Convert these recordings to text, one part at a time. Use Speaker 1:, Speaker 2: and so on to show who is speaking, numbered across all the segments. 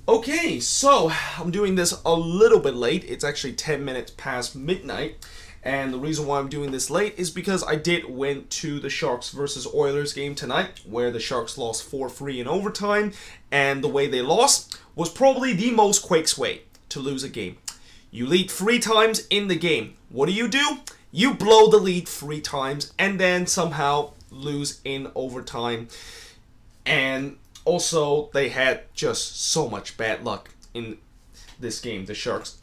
Speaker 1: Okay, so I'm doing this a little bit late. It's actually 10 minutes past midnight. And the reason why I'm doing this late is because I did went to the Sharks versus Oilers game tonight, where the Sharks lost 4-3 in overtime. And the way they lost was probably the most Quakes way to lose a game. You lead 3 times in the game. What do? You blow the lead 3 times and then somehow lose in overtime. And also, they had just so much bad luck in this game, the Sharks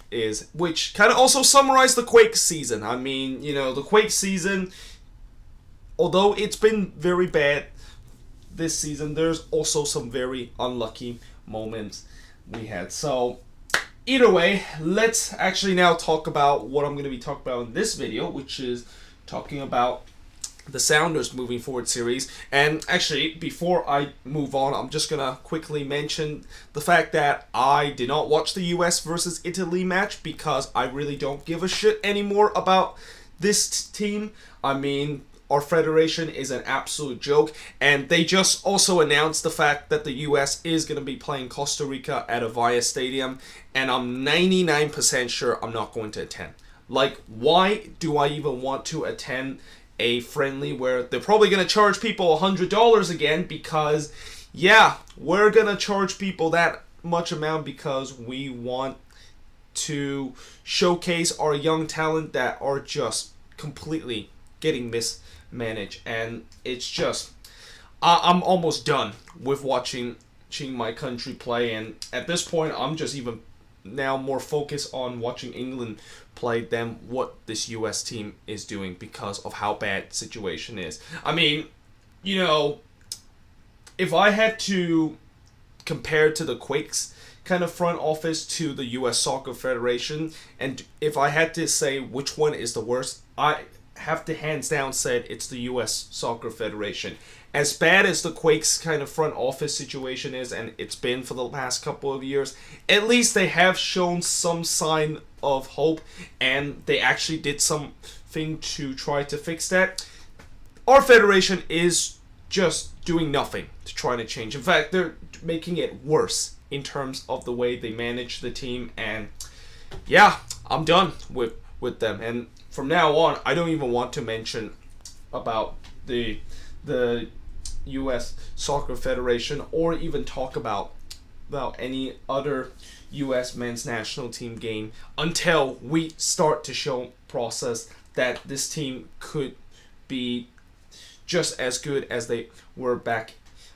Speaker 1: which kind of also summarized the Quake season. I mean, the Quake season, although it's been very bad this season, there's also some very unlucky moments we had. So, either way, let's actually now talk about what I'm going to be talking about in this video, which is talking about the Sounders moving forward series. And actually, before I move on, I'm just gonna quickly mention the fact that I did not watch the US versus Italy match because I really don't give a shit anymore about this team. I mean, our federation is an absolute joke, and they just also announced the fact that the US is going to be playing Costa Rica at Avaya Stadium, and I'm 99% sure I'm not going to attend. Like, why do I even want to attend a friendly where they're probably going to charge people $100 again? Because, yeah, we're going to charge people that much amount because we want to showcase our young talent that are just completely getting mismanaged. And it's just, I'm almost done with watching my country play. And at this point, I'm just even now more focused on watching England play than what this US team is doing because of how bad the situation is. I mean, if I had to compare to the Quakes kind of front office to the US Soccer Federation, and if I had to say which one is the worst, I have to hands down said it's the US Soccer Federation. As bad as the Quakes kind of front office situation is, and it's been for the past couple of years, at least they have shown some sign of hope, and they actually did something to try to fix that. Our federation is just doing nothing to try to change. In fact, they're making it worse in terms of the way they manage the team, and yeah, I'm done with them. And from now on, I don't even want to mention about the US Soccer Federation or even talk about any other US men's national team game until we start to show process that this team could be just as good as they were back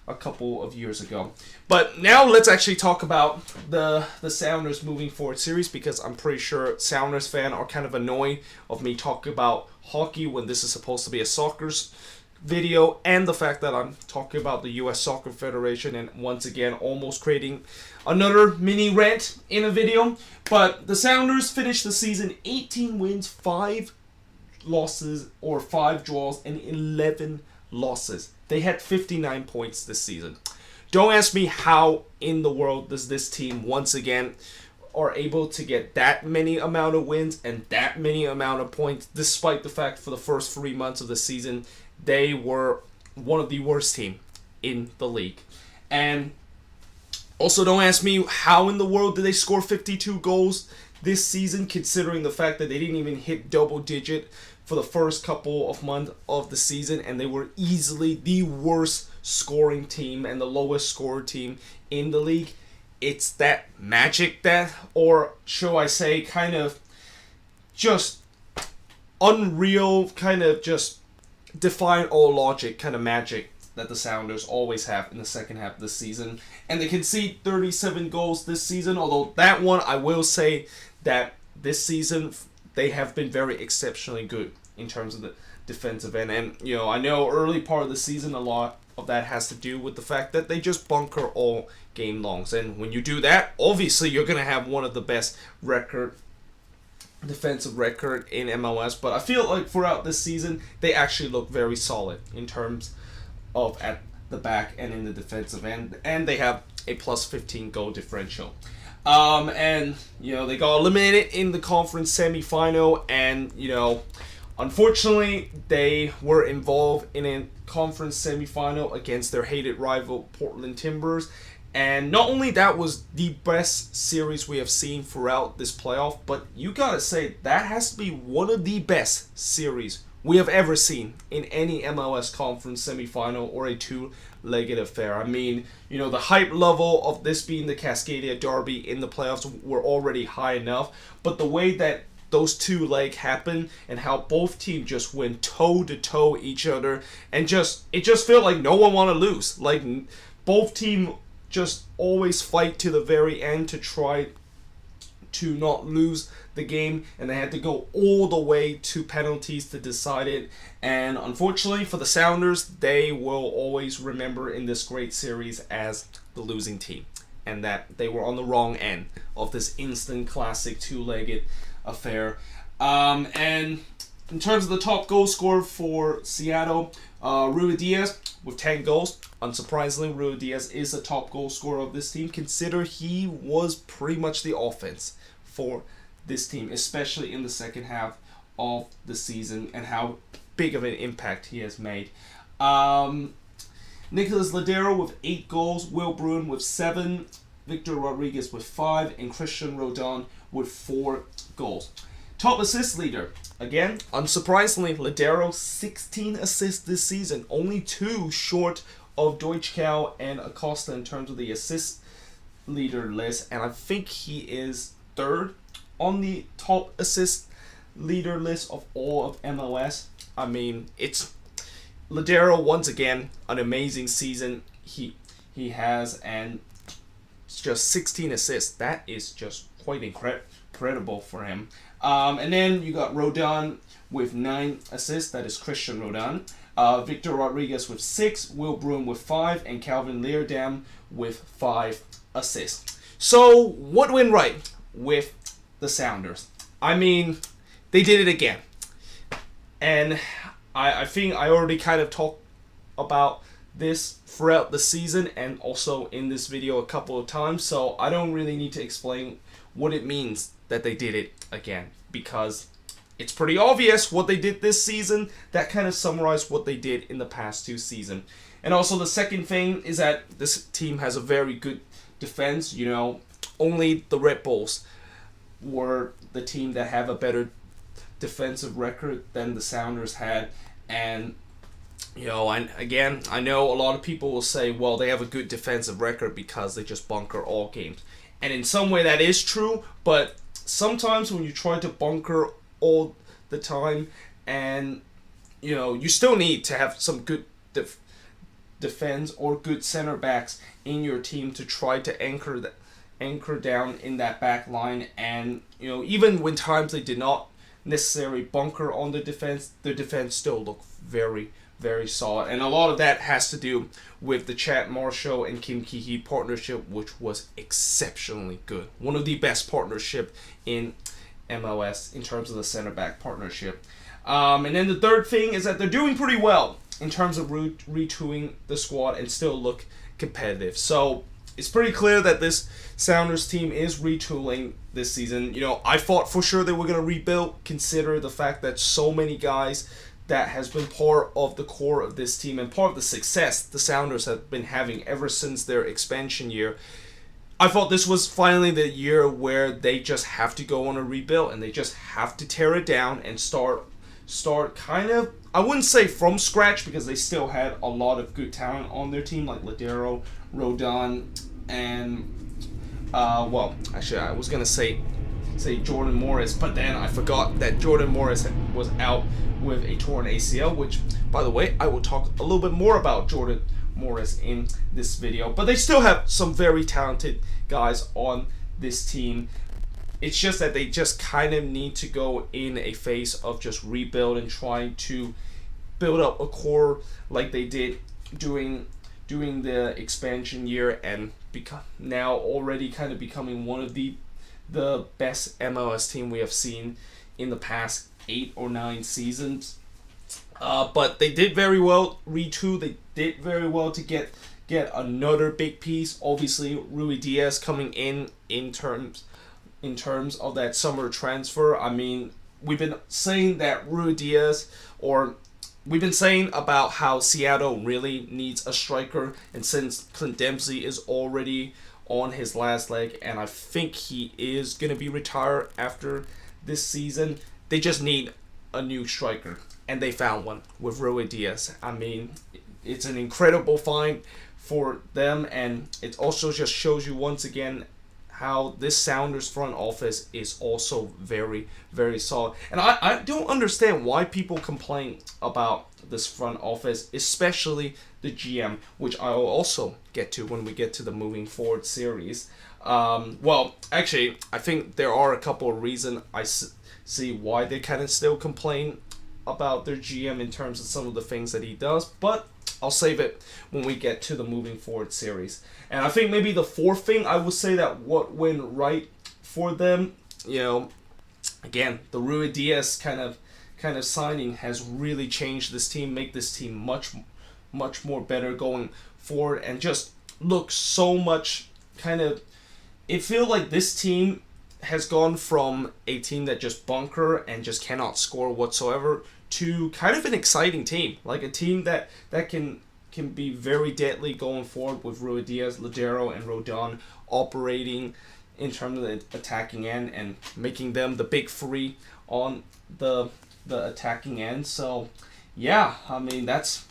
Speaker 1: a couple of years ago. But now let's actually talk about the Sounders moving forward series, because I'm pretty sure Sounders fans are kind of annoyed of me talking about hockey when this is supposed to be a soccer's video, and the fact that I'm talking about the US Soccer Federation and once again almost creating another mini rant in a video. But the Sounders finished the season 18 wins, 5 losses or 5 draws, and 11 losses. They had 59 points this season. Don't ask me how in the world does this team once again are able to get that many amount of wins and that many amount of points, despite the fact for the first 3 months of the season they were one of the worst teams in the league. And also, don't ask me how in the world did they score 52 goals this season, considering the fact that they didn't even hit double digit for the first couple of months of the season, and they were easily the worst scoring team and the lowest scorer team in the league. It's that magic that, or shall I say, kind of just unreal, kind of just define all logic kind of magic that the Sounders always have in the second half of the season. And they concede 37 goals this season, although that one, I will say that this season they have been very exceptionally good in terms of the defensive end. And, I know early part of the season, a lot of that has to do with the fact that they just bunker all game longs. And when you do that, obviously you're going to have one of the best defensive record in MLS, but I feel like throughout this season they actually look very solid in terms of at the back and in the defensive end, and they have a plus 15 goal differential. And they got eliminated in the conference semifinal, and unfortunately they were involved in a conference semifinal against their hated rival Portland Timbers, And not only that was the best series we have seen throughout this playoff, but you gotta say that has to be one of the best series we have ever seen in any MLS conference semifinal or a two-legged affair. I mean, the hype level of this being the Cascadia Derby in the playoffs were already high enough, but the way that those two legs happen and how both teams just went toe to toe each other, and it just felt like no one want to lose. Like both teams just always fight to the very end to try to not lose the game, and they had to go all the way to penalties to decide it. And unfortunately for the Sounders, they will always remember in this great series as the losing team, and that they were on the wrong end of this instant classic two-legged affair. And in terms of the top goal scorer for Seattle, Ruidíaz with 10 goals. Unsurprisingly, Ruidíaz is the top goal scorer of this team. Consider he was pretty much the offense for this team, especially in the second half of the season, and how big of an impact he has made. Nicolas Ladero with 8 goals, Will Bruin with 7, Victor Rodriguez with 5, and Christian Rodon with 4 goals. Top assist leader, again, unsurprisingly, Ladero, 16 assists this season, only 2 short of Deutschkow and Acosta in terms of the assist leader list, and I think he is 3rd on the top assist leader list of all of MLS. I mean, it's Ladero, once again, an amazing season he has, and it's just 16 assists. That is just quite incredible for him. And then you got Rodon with 9 assists. That is Christian Rodon. Victor Rodriguez with 6, Will Bruin with 5, and Calvin Leerdam with 5 assists. So what went right with the Sounders? I mean, they did it again. And I think I already kind of talked about this throughout the season and also in this video a couple of times, so I don't really need to explain what it means that they did it again, because it's pretty obvious what they did this season. That kind of summarized what they did in the past 2 seasons. And also the second thing is that this team has a very good defense. Only the Red Bulls were the team that have a better defensive record than the Sounders had. And I know a lot of people will say, well, they have a good defensive record because they just bunker all games. And in some way that is true, but sometimes when you try to bunker all the time, and you still need to have some good defense or good center backs in your team to try to anchor down in that back line. And even when times they did not necessarily bunker on the defense still looked very, very solid. And a lot of that has to do with the Chad Marshall and Kim Ki-hee partnership, which was exceptionally good. One of the best partnership in MLS in terms of the center back partnership. And then the third thing is that they're doing pretty well in terms of retooling the squad and still look competitive. So it's pretty clear that this Sounders team is retooling this season. I thought for sure they were going to rebuild, consider the fact that so many guys that has been part of the core of this team and part of the success the Sounders have been having ever since their expansion year. I thought this was finally the year where they just have to go on a rebuild and they just have to tear it down and start kind of, I wouldn't say from scratch, because they still had a lot of good talent on their team like Ladero, Rodon, and actually I was gonna say Jordan Morris, but then I forgot that Jordan Morris was out with a torn ACL, which, by the way, I will talk a little bit more about Jordan Morris in this video. But they still have some very talented guys on this team. It's just that they just kind of need to go in a phase of just rebuild and trying to build up a core like they did during the expansion year, and now already kind of becoming one of the best MLS team we have seen in the past 8 or 9 seasons. But they did very well retool. They did very well to get another big piece. Obviously, Ruidíaz coming in terms of that summer transfer. I mean, we've been saying that Ruidíaz, or we've been saying about how Seattle really needs a striker, and since Clint Dempsey is already on his last leg, and I think he is gonna be retired after this season, they just need a new striker, and they found one with Rui Diaz. I mean, it's an incredible find for them, and it also just shows you once again how this Sounders front office is also very, very solid. And I don't understand why people complain about this front office, especially the GM, which I will also get to when we get to the moving forward series. Well, actually, I think there are a couple of reasons see why they kind of still complain about their GM in terms of some of the things that he does, but I'll save it when we get to the moving forward series. And I think maybe the fourth thing I would say that what went right for them, again, the Rui Diaz kind of signing has really changed this team, make this team much more better going forward, and just look so much it feels like this team has gone from a team that just bunker and just cannot score whatsoever to kind of an exciting team, like a team that can be very deadly going forward with Rui Diaz, Ladero, and Rodon operating in terms of the attacking end and making them the big three on the attacking end. So, yeah, I mean, that's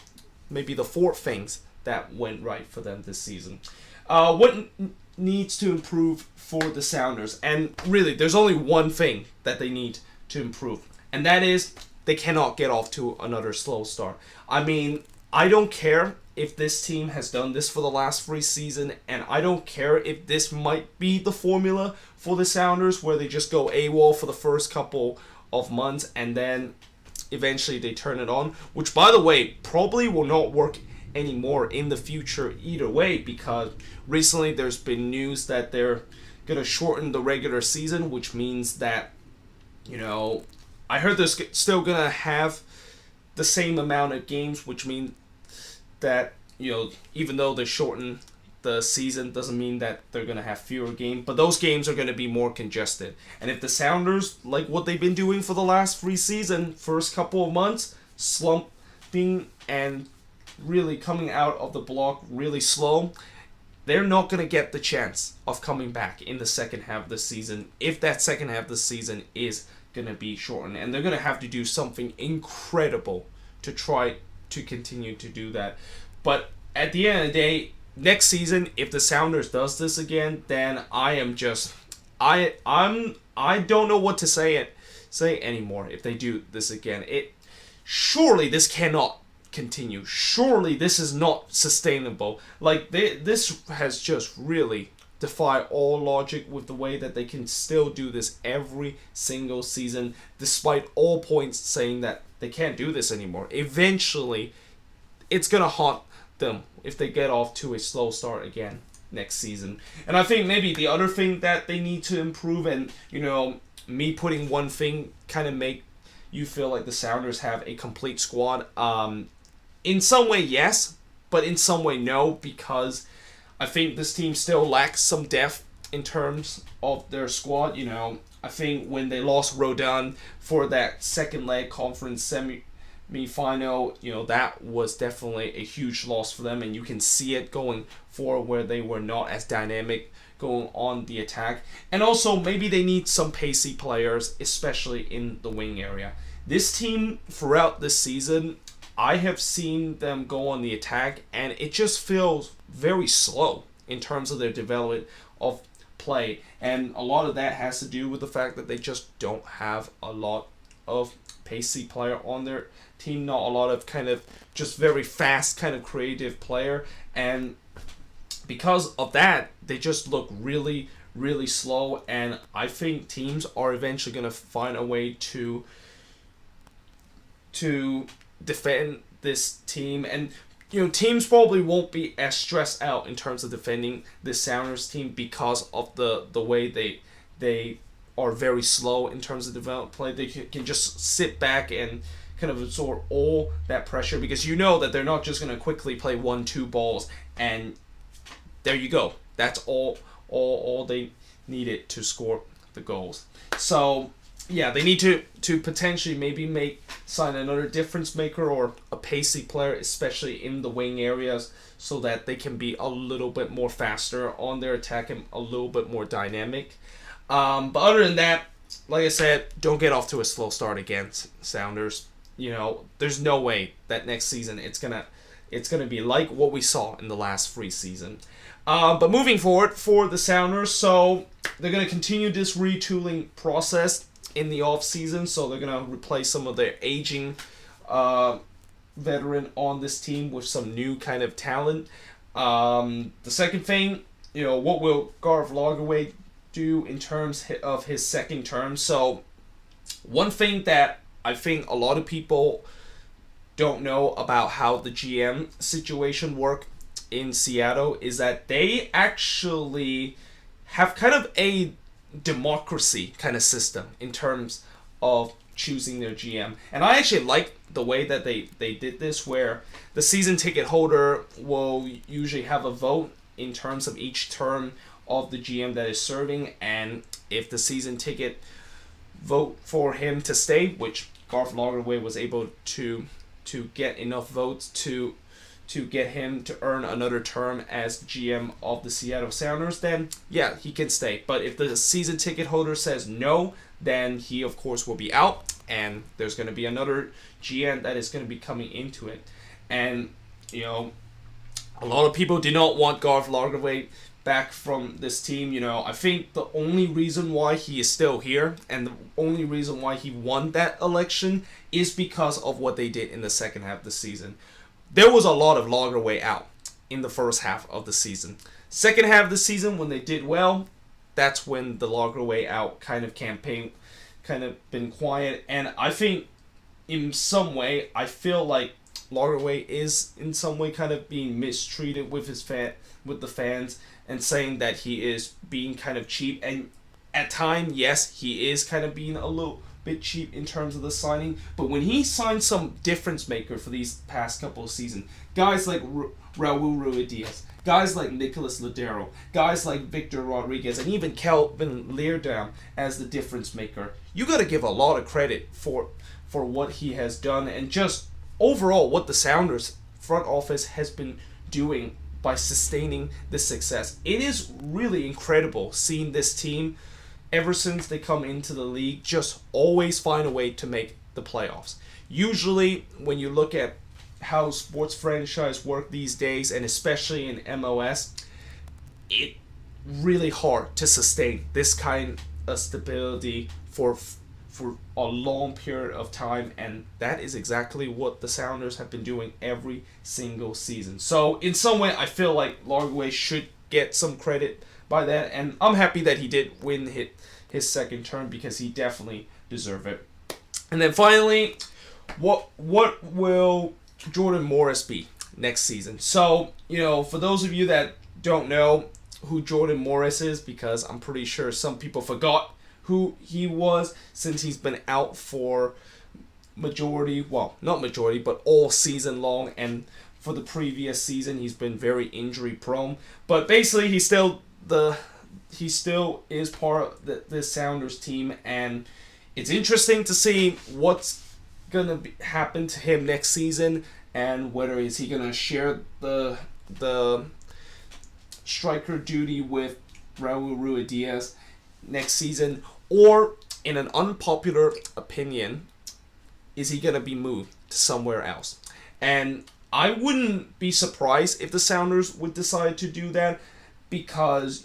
Speaker 1: maybe the four things that went right for them this season. What needs to improve for the Sounders? And really, there's only one thing that they need to improve, and that is they cannot get off to another slow start. I mean, I don't care if this team has done this for the last 3 seasons, and I don't care if this might be the formula for the Sounders, where they just go AWOL for the first couple of months and then eventually they turn it on, which, by the way, probably will not work anymore in the future either way, because recently there's been news that they're going to shorten the regular season, which means that, I heard they're still going to have the same amount of games, which means that, even though they shorten the season, doesn't mean that they're going to have fewer games, but those games are going to be more congested. And if the Sounders, like what they've been doing for the last 3 seasons, first couple of months, slumping and really coming out of the block really slow, they're not going to get the chance of coming back in the second half of the season if that second half of the season is going to be shortened. And they're going to have to do something incredible to try to continue to do that. But at the end of the day, next season, if the Sounders does this again, then I don't know what to say anymore if they do this again. Surely this cannot continue. Surely this is not sustainable. Like, this has just really defied all logic with the way that they can still do this every single season, despite all points saying that they can't do this anymore. Eventually, it's gonna haunt them if they get off to a slow start again next season. And I think maybe the other thing that they need to improve, and me putting one thing kind of make you feel like the Sounders have a complete squad. In some way, yes, but in some way, no, because I think this team still lacks some depth in terms of their squad. I think when they lost Rodon for that second leg conference semi-final, that was definitely a huge loss for them, and you can see it going forward where they were not as dynamic going on the attack. And also, maybe they need some pacey players, especially in the wing area. This team, throughout this season, I have seen them go on the attack, and it just feels very slow in terms of their development of play. And a lot of that has to do with the fact that they just don't have a lot of pacey player on their team, not a lot of kind of just very fast kind of creative player. And because of that, they just look really, really slow. And I think teams are eventually going to find a way to defend this team, and teams probably won't be as stressed out in terms of defending this Sounders team because of the way they are very slow in terms of development play. They can just sit back and kind of absorb all that pressure, because that they're not just going to quickly play 1-2 balls and there you go. That's all they needed to score the goals. So yeah, they need to potentially maybe sign another difference maker or a pacey player, especially in the wing areas, so that they can be a little bit more faster on their attack and a little bit more dynamic. But other than that, like I said, don't get off to a slow start against Sounders. There's no way that next season it's gonna be like what we saw in the last free season. But moving forward for the Sounders, so they're gonna continue this retooling process in the off season. So they're gonna replace some of their aging veteran on this team with some new kind of talent. The second thing, what will Garth Lagerwey do in terms of his second term? So one thing that I think a lot of people don't know about how the GM situation worked in Seattle is that they actually have kind of a democracy kind of system in terms of choosing their GM. And I actually like the way that they did this, where the season ticket holder will usually have a vote in terms of each term of the GM that is serving, and if the season ticket vote for him to stay, which Garth Lagerwey was able to get enough votes to get him to earn another term as GM of the Seattle Sounders, then yeah, he can stay. But if the season ticket holder says no, then he of course will be out, and there's going to be another GM that is going to be coming into it. And a lot of people did not want Garth Lagerwey back from this team. I think the only reason why he is still here and the only reason why he won that election is because of what they did in the second half of the season. There was a lot of Lagerwey out in the first half of the season. Second half of the season, when they did well, that's when the Lagerwey out kind of campaign kind of been quiet. And I think in some way, I feel like Lagerwey is in some way kind of being mistreated with with the fans, and saying that he is being kind of cheap. And at times, yes, he is kind of being a little bit cheap in terms of the signing. But when he signed some difference maker for these past couple of seasons, guys like Raul Ruidiaz, guys like Nicolas Ladero, guys like Victor Rodriguez, and even Kelvin Leerdam as the difference maker, you got to give a lot of credit for what he has done, and just overall what the Sounders front office has been doing by sustaining this success. It is really incredible seeing this team, ever since they come into the league, just always find a way to make the playoffs. Usually, when you look at how sports franchise work these days, and especially in MLS, it's really hard to sustain this kind of stability for a long period of time, and that is exactly what the Sounders have been doing every single season. So in some way, I feel like Lagerwey should get some credit by that, and I'm happy that he did win his second term, because he definitely deserved it. And then finally, what will Jordan Morris be next season? So, for those of you that don't know who Jordan Morris is, because I'm pretty sure some people forgot who he was, since he's been out for not majority, but all season long, and for the previous season he's been very injury prone. But basically he still is part of the Sounders team, and it's interesting to see what's gonna happen to him next season, and whether is he gonna share the striker duty with Raul Ruidiaz next season, or, in an unpopular opinion, is he going to be moved to somewhere else? And I wouldn't be surprised if the Sounders would decide to do that, because,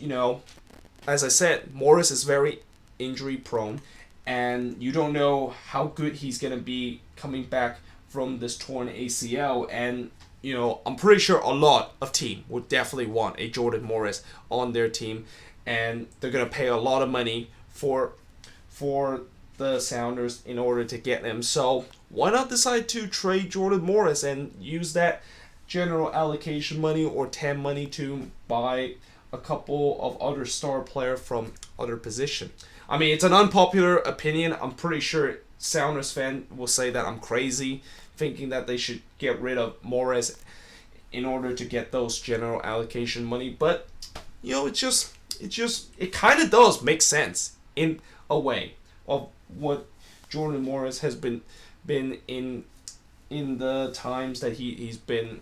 Speaker 1: as I said, Morris is very injury prone, and you don't know how good he's going to be coming back from this torn ACL. And I'm pretty sure a lot of teams would definitely want a Jordan Morris on their team, and they're going to pay a lot of money for the Sounders in order to get him. So why not decide to trade Jordan Morris and use that general allocation money or TAM money to buy a couple of other star players from other position? I mean, it's an unpopular opinion. I'm pretty sure Sounders fan will say that I'm crazy thinking that they should get rid of Morris in order to get those general allocation money. But it kind of does make sense in a way of what Jordan Morris has been in the times that he's been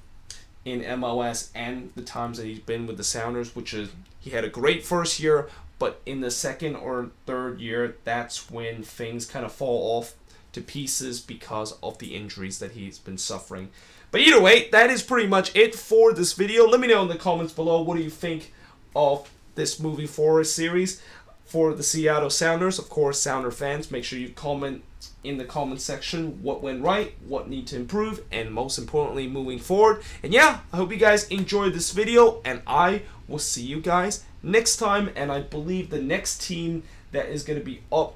Speaker 1: in MLS and the times that he's been with the Sounders, which is he had a great first year, but in the second or third year, that's when things kind of fall off to pieces because of the injuries that he's been suffering. But either way, that is pretty much it for this video. Let me know in the comments below, what do you think of this moving forward series for the Seattle Sounders? Of course, Sounder fans, make sure you comment in the comment section what went right, what need to improve, and most importantly, moving forward. And yeah, I hope you guys enjoyed this video, and I will see you guys next time. And I believe the next team that is going to be up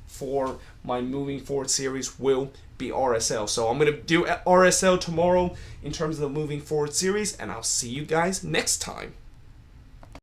Speaker 1: for my moving forward series will be RSL. So I'm going to do RSL tomorrow in terms of the moving forward series, and I'll see you guys next time.